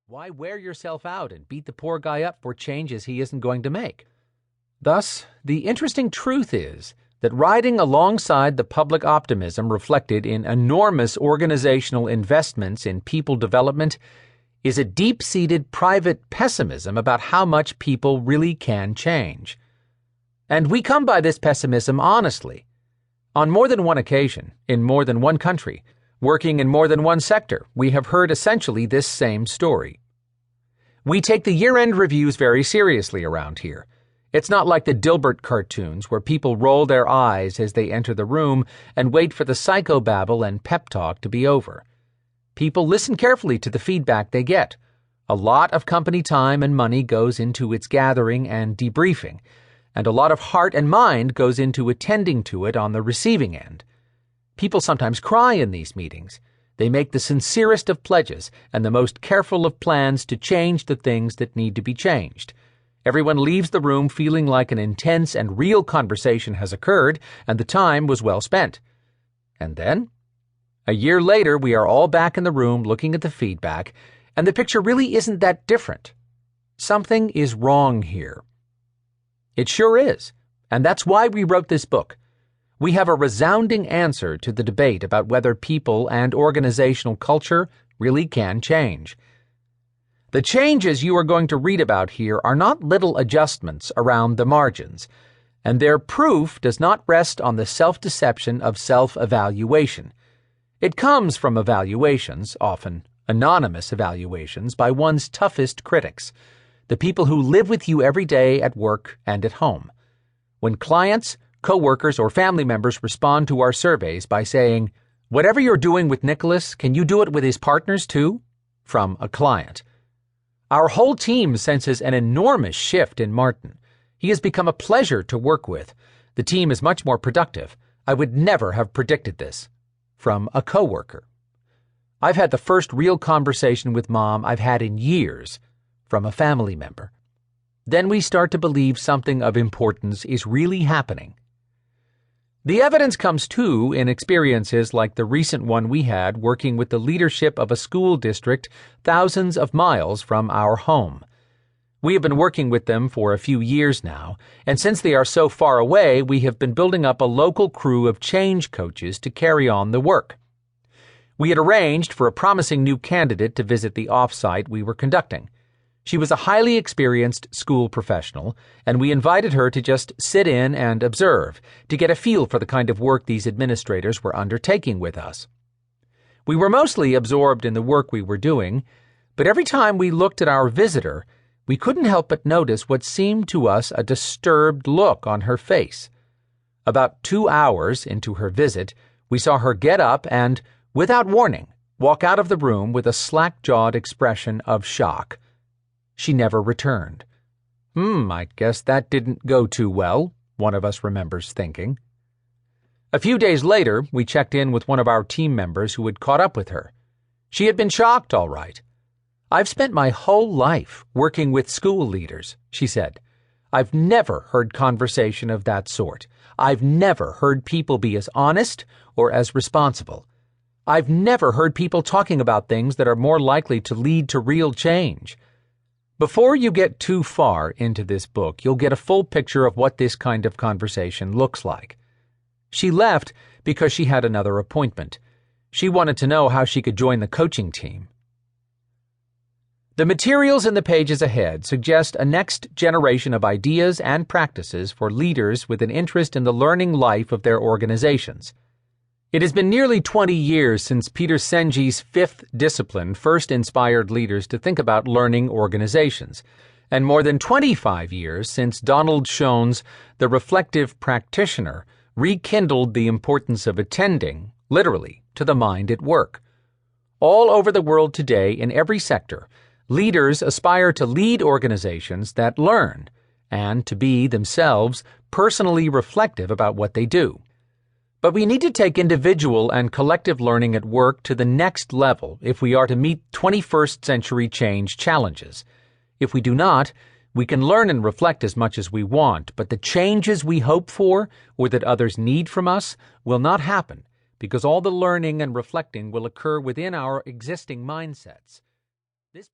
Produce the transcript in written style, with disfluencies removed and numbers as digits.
Why wear yourself out and beat the poor guy up for changes he isn't going to make? Thus, the interesting truth is that riding alongside the public optimism reflected in enormous organizational investments in people development is a deep-seated private pessimism about how much people really can change. And we come by this pessimism honestly. On more than one occasion, in more than one country, working in more than one sector, we have heard essentially this same story. We take the year-end reviews very seriously around here. It's not like the Dilbert cartoons where people roll their eyes as they enter the room and wait for the psychobabble and pep talk to be over. People listen carefully to the feedback they get. A lot of company time and money goes into its gathering and debriefing, and a lot of heart and mind goes into attending to it on the receiving end. People sometimes cry in these meetings. They make the sincerest of pledges and the most careful of plans to change the things that need to be changed. Everyone leaves the room feeling like an intense and real conversation has occurred and the time was well spent. And then, a year later, we are all back in the room looking at the feedback, and the picture really isn't that different. Something is wrong here. It sure is, and that's why we wrote this book. We have a resounding answer to the debate about whether people and organizational culture really can change. The changes you are going to read about here are not little adjustments around the margins, and their proof does not rest on the self-deception of self-evaluation. It comes from evaluations, often anonymous evaluations, by one's toughest critics, the people who live with you every day at work and at home. When clients, co-workers, or family members respond to our surveys by saying, "Whatever you're doing with Nicholas, can you do it with his partners too?" from a client. Our whole team senses an enormous shift in Martin. He has become a pleasure to work with. The team is much more productive. I would never have predicted this. From a coworker. I've had the first real conversation with Mom I've had in years. From a family member. Then we start to believe something of importance is really happening. The evidence comes too in experiences like the recent one we had working with the leadership of a school district thousands of miles from our home. We have been working with them for a few years now, and since they are so far away, we have been building up a local crew of change coaches to carry on the work. We had arranged for a promising new candidate to visit the offsite we were conducting. She was a highly experienced school professional, and we invited her to just sit in and observe, to get a feel for the kind of work these administrators were undertaking with us. We were mostly absorbed in the work we were doing, but every time we looked at our visitor, we couldn't help but notice what seemed to us a disturbed look on her face. About 2 hours into her visit, we saw her get up and, without warning, walk out of the room with a slack-jawed expression of shock. She never returned. I guess that didn't go too well, one of us remembers thinking. A few days later, we checked in with one of our team members who had caught up with her. She had been shocked, all right. "I've spent my whole life working with school leaders," she said. "I've never heard conversation of that sort. I've never heard people be as honest or as responsible. I've never heard people talking about things that are more likely to lead to real change." Before you get too far into this book, you'll get a full picture of what this kind of conversation looks like. She left because she had another appointment. She wanted to know how she could join the coaching team. The materials in the pages ahead suggest a next generation of ideas and practices for leaders with an interest in the learning life of their organizations. It has been nearly 20 years since Peter Senge's fifth discipline first inspired leaders to think about learning organizations, and more than 25 years since Donald Schoen's The Reflective Practitioner rekindled the importance of attending, literally, to the mind at work. All over the world today, in every sector, leaders aspire to lead organizations that learn, and to be, themselves, personally reflective about what they do. But we need to take individual and collective learning at work to the next level if we are to meet 21st century change challenges. If we do not, we can learn and reflect as much as we want, but the changes we hope for or that others need from us will not happen because all the learning and reflecting will occur within our existing mindsets.